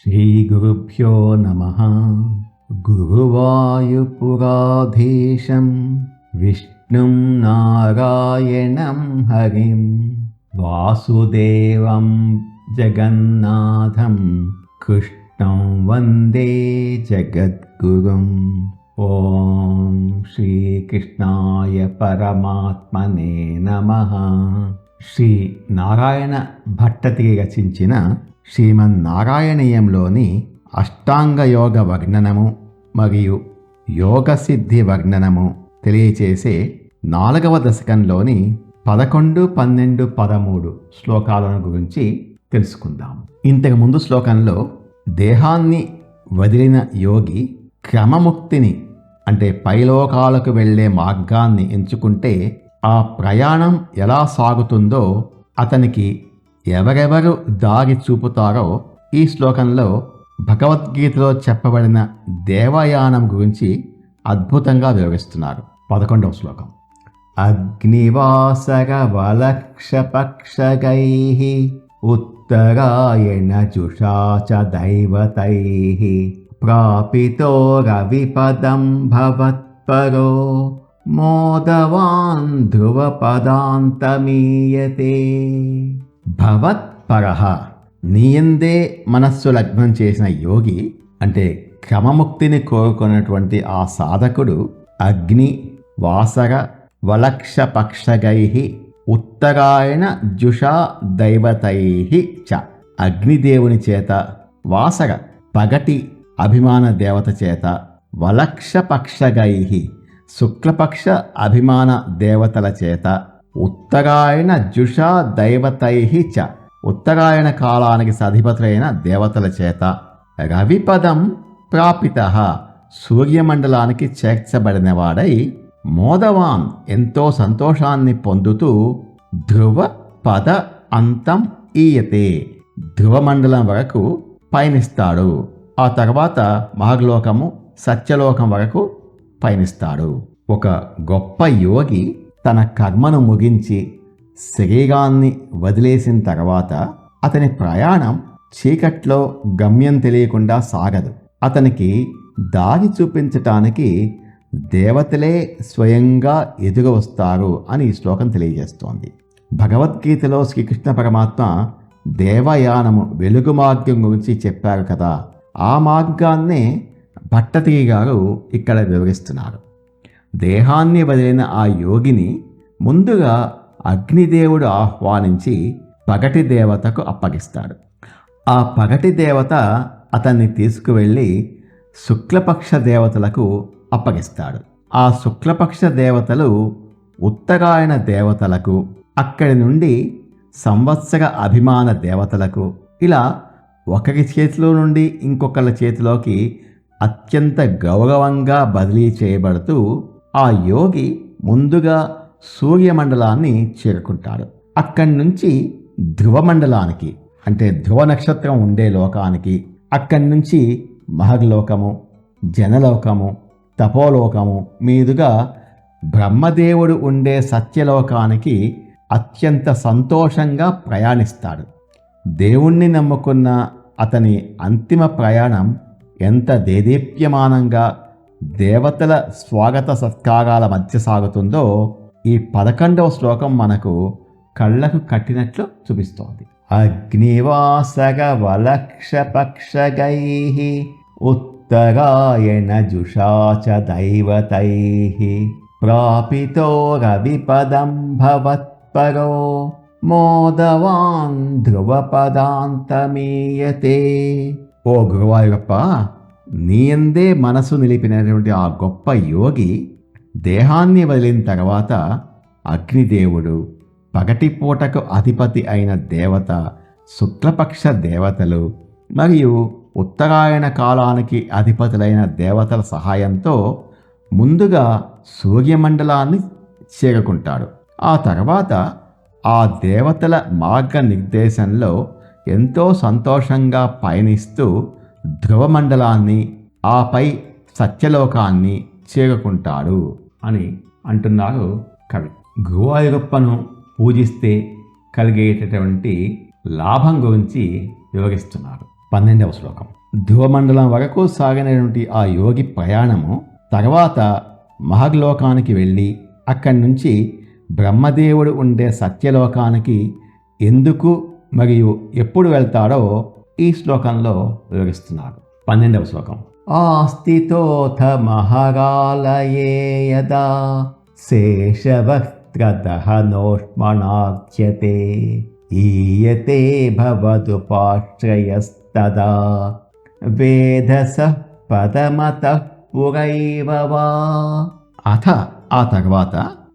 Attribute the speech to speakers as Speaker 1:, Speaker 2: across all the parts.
Speaker 1: శ్రీగురుభ్యో నమః. గురువాయుపురాధీశం విష్ణుం నారాయణం హరిం వాసుదేవం జగన్నాథం కృష్ణం వందే జగద్గురుం. ఓం శ్రీకృష్ణాయ పరమాత్మనే నమః. శ్రీ నారాయణ భట్టతిరి రచించిన శ్రీమన్నారాయణీయంలోని అష్టాంగ యోగ వర్ణనము మరియు యోగసిద్ధి వర్ణనము తెలియచేసే 4వ దశకంలోని 11, 12, 13 శ్లోకాలను గురించి తెలుసుకుందాం. ఇంతకుముందు శ్లోకంలో దేహాన్ని వదిలిన యోగి క్రమముక్తిని అంటే పైలోకాలకు వెళ్ళే మార్గాన్ని ఎంచుకుంటే ఆ ప్రయాణం ఎలా సాగుతుందో అతనికి ఎవరెవరు దారి చూపుతారో ఈ శ్లోకంలో భగవద్గీతలో చెప్పబడిన దేవయానం గురించి అద్భుతంగా వివరిస్తున్నారు. 11వ శ్లోకం. అగ్నివాసర వలక్షపక్షగైః ఉత్తరాయణ జుషాచ దైవతైః ప్రాపితో రవిపదం భవత్పరో మోదవాన్ ధ్రువపదాంతమీయతే. భవత్పరః నీయందే మనస్సు లగ్నం చేసిన యోగి అంటే క్రమముక్తిని కోరుకున్నటువంటి ఆ సాధకుడు అగ్ని వాసర వలక్షపక్షగైః ఉత్తరాయణ జుషా దైవతైః చ. అగ్నిదేవుని చేత, వాసర పగటి అభిమాన దేవత చేత, వలక్షపక్షగైః శుక్లపక్ష అభిమాన దేవతల చేత, ఉత్తరాయణ జుషా దైవతైః చ ఉత్తరాయణ కాలానికి సధిపతులైన దేవతల చేత, రవిపదం ప్రాపితః సూర్యమండలానికి చేర్చబడినవాడై, మోదవాన్ ఎంతో సంతోషాన్ని పొందుతూ, ధ్రువ పద అంతం ఈయతే ధ్రువమండలం వరకు పయనిస్తాడు. ఆ తర్వాత మహర్లోకము సత్యలోకం వరకు పయనిస్తాడు. ఒక గొప్ప యోగి తన కర్మను ముగించి శరీరాన్ని వదిలేసిన తర్వాత అతని ప్రయాణం చీకట్లో గమ్యం తెలియకుండా సాగదు. అతనికి దారి చూపించటానికి దేవతలే స్వయంగా ఎదురు వస్తారు అని ఈ శ్లోకం తెలియజేస్తోంది. భగవద్గీతలో శ్రీకృష్ణ పరమాత్మ దేవయానము వెలుగు మార్గం గురించి చెప్పారు కదా, ఆ మార్గాన్నే భట్టతిరి గారు ఇక్కడ వివరిస్తున్నారు. దేహాన్ని వదిలిన ఆ యోగిని ముందుగా అగ్నిదేవుడు ఆహ్వానించి పగటి దేవతకు అప్పగిస్తాడు. ఆ పగటి దేవత అతన్ని తీసుకువెళ్ళి శుక్లపక్ష దేవతలకు అప్పగిస్తాడు. ఆ శుక్లపక్ష దేవతలు ఉత్తరాయణ దేవతలకు, అక్కడి నుండి సంవత్సర అభిమాన దేవతలకు, ఇలా ఒకరి చేతిలో నుండి ఇంకొకరి చేతిలోకి అత్యంత గౌరవంగా బదిలీ చేయబడుతూ ఆ యోగి ముందుగా సూర్యమండలాన్ని చేరుకుంటాడు. అక్కడి నుంచి ధ్రువమండలానికి అంటే ధ్రువ నక్షత్రం ఉండే లోకానికి, అక్కడి నుంచి మహర్లోకము, జనలోకము, తపోలోకము మీదుగా బ్రహ్మదేవుడు ఉండే సత్యలోకానికి అత్యంత సంతోషంగా ప్రయాణిస్తాడు. దేవుణ్ణి నమ్ముకున్న అతని అంతిమ ప్రయాణం ఎంత దేదీప్యమానంగా దేవతల స్వాగత సత్కారాల మధ్య సాగుతుందో ఈ 11వ శ్లోకం మనకు కళ్ళకు కట్టినట్లు చూపిస్తోంది. అగ్నివాసర వలక్షపక్షగైః ఉత్తరాయణ జుషాచ దైవతైః ప్రాపితో రవిపదం భవత్పరో మోదవాన్ ధ్రువపదాంతమీయతే. ఓ గురువాయూరప్ప, నీయందే మనసు నిలిపినటువంటి ఆ గొప్ప యోగి దేహాన్ని వదిలిన తర్వాత అగ్నిదేవుడు, పగటిపూటకు అధిపతి అయిన దేవత, శుక్లపక్ష దేవతలు మరియు ఉత్తరాయణ కాలానికి అధిపతులైన దేవతల సహాయంతో ముందుగా సూర్యమండలాన్ని చేరుకుంటాడు. ఆ తర్వాత ఆ దేవతల మార్గనిర్దేశంలో ఎంతో సంతోషంగా పయనిస్తూ ధ్రువమండలాన్ని, ఆపై సత్యలోకాన్ని చేరుకుంటాడు అని అంటున్నారు కవి. గురువాయూరప్పను పూజిస్తే కలిగేటటువంటి లాభం గురించి వివరిస్తున్నారు. 12వ శ్లోకం. ధ్రువమండలం వరకు సాగినటువంటి ఆ యోగి ప్రయాణము తర్వాత మహర్లోకానికి వెళ్ళి అక్కడి నుంచి బ్రహ్మదేవుడు ఉండే సత్యలోకానికి ఎందుకు మరియు ఎప్పుడు వెళ్తాడో ఈ శ్లోకంలో వివరిస్తున్నారు. 12వ శ్లోకం. ఆస్థితోథ మహారాలయే యదా శేషవక్త్రదహనోష్మణాచ్యతే ఈయతే భవదుపాశ్రయస్తదా వేదసః పదమతః పురైవ వా. అథ ఆ తర్వాత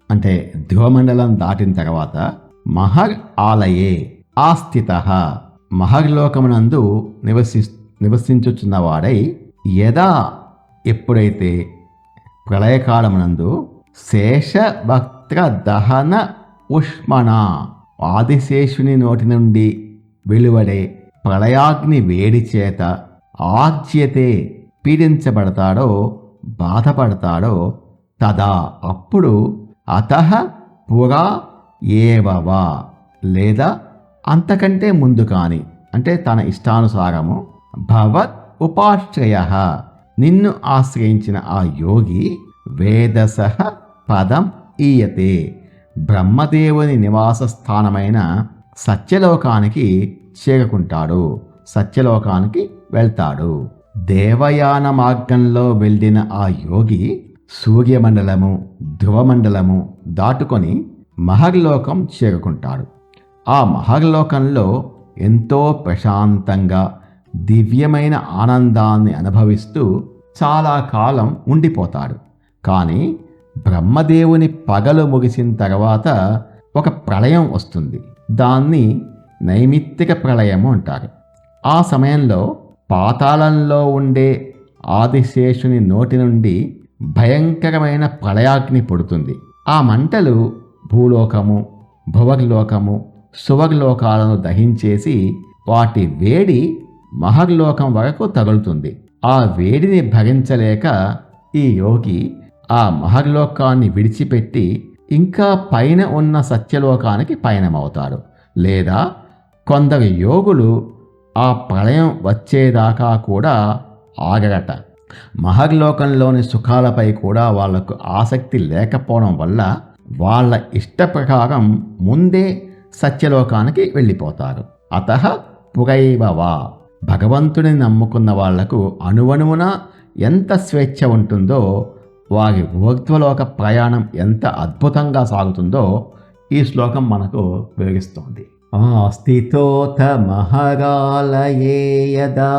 Speaker 1: అంటే ధ్రువమండలం దాటిన తర్వాత మహర్ ఆలయే ఆస్థితః మహర్లోకమునందు నివసించుచున్నవాడై యదా ఎప్పుడైతే ప్రళయకాలమునందు శేషభక్త్ర దహన ఉష్మణ ఆదిశేషుని నోటి నుండి వెలువడే ప్రళయాగ్ని వేడి చేత ఆజ్యతే పీడించబడతాడో బాధపడతాడో తదా అప్పుడు అతః పురా ఏవవా లేదా అంతకంటే ముందు కాని అంటే తన ఇష్టానుసారము భవత్ ఉపాశ్రయ నిన్ను ఆశ్రయించిన ఆ యోగి వేదసః పదం ఈయతే బ్రహ్మదేవుని నివాస స్థానమైన సత్యలోకానికి చేరుకుంటాడు, సత్యలోకానికి వెళ్తాడు. దేవయాన మార్గంలో వెళ్ళిన ఆ యోగి సూర్యమండలము ధ్రువమండలము దాటుకొని మహర్లోకం చేరుకుంటాడు. ఆ మహర్లోకంలో ఎంతో ప్రశాంతంగా దివ్యమైన ఆనందాన్ని అనుభవిస్తూ చాలా కాలం ఉండిపోతాడు. కానీ బ్రహ్మదేవుని పగలు ముగిసిన తర్వాత ఒక ప్రళయం వస్తుంది. దాన్ని నైమిత్తిక ప్రళయము అంటారు. ఆ సమయంలో పాతాళంలో ఉండే ఆదిశేషుని నోటి నుండి భయంకరమైన ప్రళయాగ్ని పుడుతుంది. ఆ మంటలు భూలోకము భువర్లోకము సువర్లోకాలను దహించేసి వాటి వేడి మహర్లోకం వరకు తగులుతుంది. ఆ వేడిని భరించలేక ఈ యోగి ఆ మహర్లోకాన్ని విడిచిపెట్టి ఇంకా పైన ఉన్న సత్యలోకానికి పయనమవుతాడు. లేదా కొందరు యోగులు ఆ ప్రళయం వచ్చేదాకా కూడా ఆగరట. మహర్లోకంలోని సుఖాలపై కూడా వాళ్లకు ఆసక్తి లేకపోవడం వల్ల వాళ్ళ ఇష్ట ప్రకారం ముందే సత్యలోకానికి వెళ్ళిపోతారు. అతః పురైవవా భగవంతుని నమ్ముకున్న వాళ్లకు అణువణువున ఎంత స్వేచ్ఛ ఉంటుందో వారి ఊర్ధ్వలోక ప్రయాణం ఎంత అద్భుతంగా సాగుతుందో ఈ శ్లోకం మనకు వివరిస్తోంది. ఆస్థితోథ మహరాలయే యదా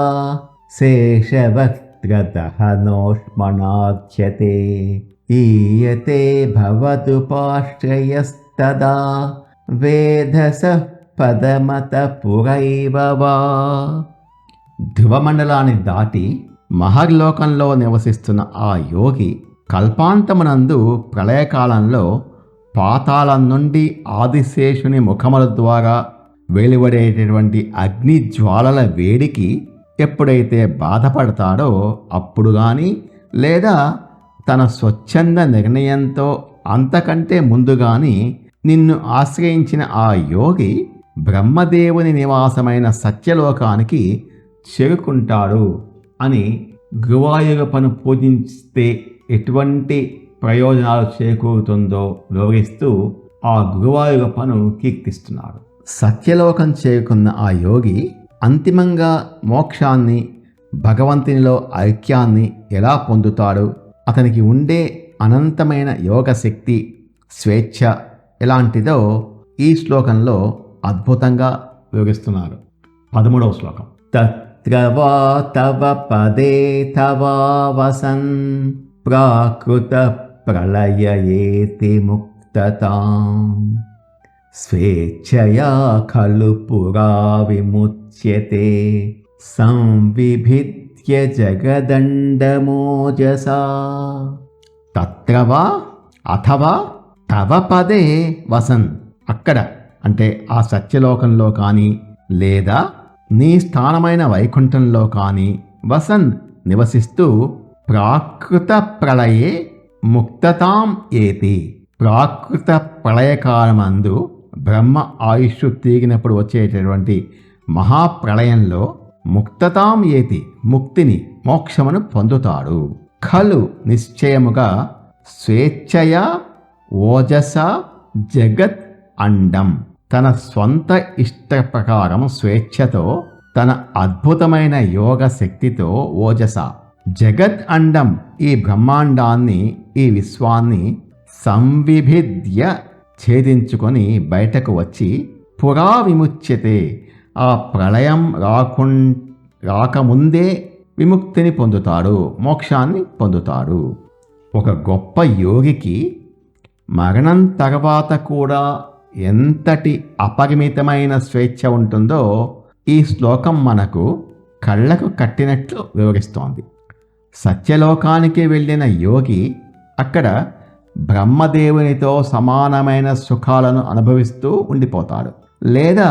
Speaker 1: శేషవక్త్రదహనోష్మణాచ్యతే ఈయతే భవదుపాశ్రయస్తదా వేదసః పదమత పురైవ వా. ధ్రువమండలాన్ని దాటి మహర్లోకంలో నివసిస్తున్న ఆ యోగి కల్పాంతమునందు ప్రళయకాలంలో పాతాళం నుండి ఆదిశేషుని ముఖముల ద్వారా వెలువడేటటువంటి అగ్ని జ్వాలల వేడికి ఎప్పుడైతే బాధపడతాడో అప్పుడు కానీ లేదా తన స్వచ్ఛంద నిర్ణయంతో అంతకంటే ముందుగాని నిన్ను ఆశ్రయించిన ఆ యోగి బ్రహ్మదేవుని నివాసమైన సత్యలోకానికి చేరుకుంటాడు అని గురువాయూరప్పను పూజిస్తే ఎటువంటి ప్రయోజనాలు చేకూరుతుందో వివరిస్తూ ఆ గురువాయూరప్పను కీర్తిస్తున్నాడు. సత్యలోకం చేరుకున్న ఆ యోగి అంతిమంగా మోక్షాన్ని భగవంతునిలో ఐక్యాన్ని ఎలా పొందుతాడు, అతనికి ఉండే అనంతమైన యోగశక్తి స్వేచ్ఛ ఎలాంటిదో ఈ శ్లోకంలో అద్భుతంగా వివరిస్తున్నారు. 13వ శ్లోకం. తత్ర వా తవ పదే తవా వసన్ ప్రాకృత ప్రళయేతి ముక్తతాం స్వేచ్ఛయా ఖలు పురా విముచ్యతే సంవిభిద్య జగదండమోజసా. తత్ర వా అథవా తవ పదే వసన్ అక్కడ అంటే ఆ సత్యలోకంలో కానీ లేదా నీ స్థానమైన వైకుంఠంలో కానీ వసన్ నివసిస్తూ ప్రాకృత ప్రళయే ముక్తతాం ఏతి ప్రాకృత ప్రళయకాలమందు బ్రహ్మ ఆయుష్ తీగినప్పుడు వచ్చేటటువంటి మహాప్రళయంలో ముక్తతాం ఏతి ముక్తిని మోక్షమును పొందుతాడు. ఖలు నిశ్చయముగా స్వేచ్ఛయా ఓజస జగత్ అండం తన స్వంత ఇష్ట ప్రకారం స్వేచ్ఛతో తన అద్భుతమైన యోగ శక్తితో ఓజస జగత్ అండం ఈ బ్రహ్మాండాన్ని ఈ విశ్వాన్ని సంవిభిద్య ఛేదించుకొని బయటకు వచ్చి పురా విముచ్యతే ఆ ప్రళయం రాకముందే విముక్తిని పొందుతాడు, మోక్షాన్ని పొందుతాడు. ఒక గొప్ప యోగికి మరణం తర్వాత కూడా ఎంతటి అపరిమితమైన స్వేచ్ఛ ఉంటుందో ఈ శ్లోకం మనకు కళ్ళకు కట్టినట్లు వివరిస్తోంది. సత్యలోకానికి వెళ్ళిన యోగి అక్కడ బ్రహ్మదేవునితో సమానమైన సుఖాలను అనుభవిస్తూ ఉండిపోతాడు, లేదా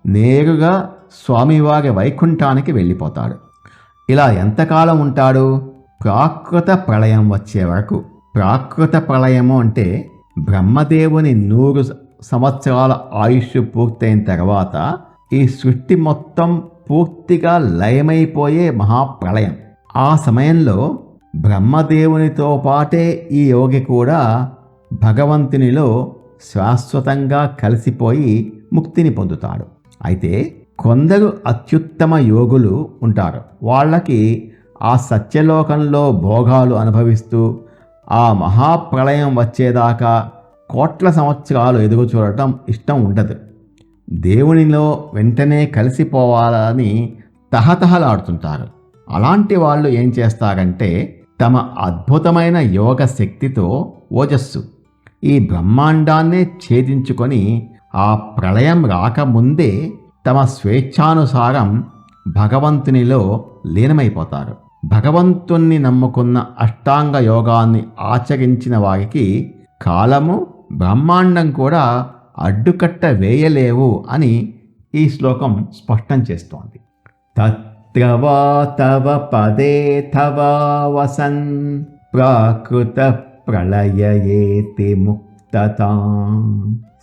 Speaker 1: నేరుగా స్వామివారి వైకుంఠానికి వెళ్ళిపోతాడు. ఇలా ఎంతకాలం ఉంటాడు? ప్రాకృత ప్రళయం వచ్చే వరకు. ప్రాకృత ప్రళయము అంటే బ్రహ్మదేవుని 100 సంవత్సరాల ఆయుష్ పూర్తయిన తర్వాత ఈ సృష్టి మొత్తం పూర్తిగా లయమైపోయే మహాప్రళయం. ఆ సమయంలో బ్రహ్మదేవునితో పాటే ఈ యోగి కూడా భగవంతునిలో శాశ్వతంగా కలిసిపోయి ముక్తిని పొందుతాడు. అయితే కొందరు అత్యుత్తమ యోగులు ఉంటారు. వాళ్ళకి ఆ సత్యలోకంలో భోగాలు అనుభవిస్తూ ఆ మహాప్రళయం వచ్చేదాకా కోట్ల సంవత్సరాలు ఎదుగు చూడటం ఇష్టం ఉండదు. దేవునిలో వెంటనే కలిసిపోవాలని తహతహలాడుతుంటారు. అలాంటి వాళ్ళు ఏం చేస్తారంటే తమ అద్భుతమైన యోగ శక్తితో ఓజస్సు ఈ బ్రహ్మాండాన్నే ఛేదించుకొని ఆ ప్రళయం రాకముందే తమ స్వేచ్ఛానుసారం భగవంతునిలో లీనమైపోతారు. భగవంతుణ్ణి నమ్ముకున్న అష్టాంగ యోగాన్ని ఆచరించిన వారికి కాలము బ్రహ్మాండం కూడా అడ్డుకట్ట వేయలేవు అని ఈ శ్లోకం స్పష్టం చేస్తోంది. తత్ర వా తవ పదే తవ వసన్ ప్రాకృత ప్రళయేతి ముక్తతాం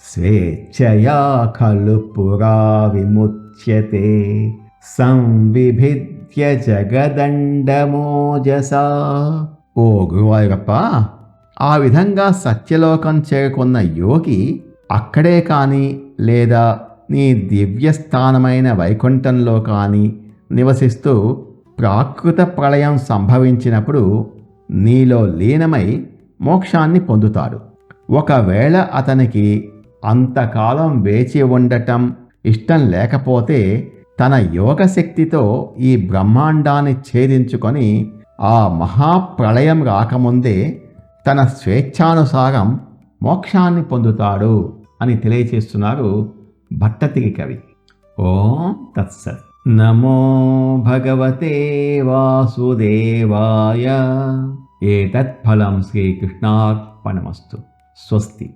Speaker 1: స్వేచ్ఛయా ఖలు పురా విముచ్యతే సంవిభిద్య జగదండమోజసా. ఓ గురువాయూరప్ప, ఆ విధంగా సత్యలోకం చేరుకున్న యోగి అక్కడే కానీ లేదా నీ దివ్యస్థానమైన వైకుంఠంలో కానీ నివసిస్తూ ప్రాకృత ప్రళయం సంభవించినప్పుడు నీలో లీనమై మోక్షాన్ని పొందుతాడు. ఒకవేళ అతనికి అంతకాలం వేచి ఉండటం ఇష్టం లేకపోతే తన యోగశక్తితో ఈ బ్రహ్మాండాన్ని ఛేదించుకొని ఆ మహాప్రళయం రాకముందే తన స్వేచ్ఛానుసారం మోక్షాన్ని పొందుతాడు అని తెలియచేస్తున్నారు భట్టతిరి కవి. ఓం తత్సత్. నమో భగవతే వాసుదేవాయ. ఏతత్ ఫలం శ్రీకృష్ణార్పణమస్తు. స్వస్తి.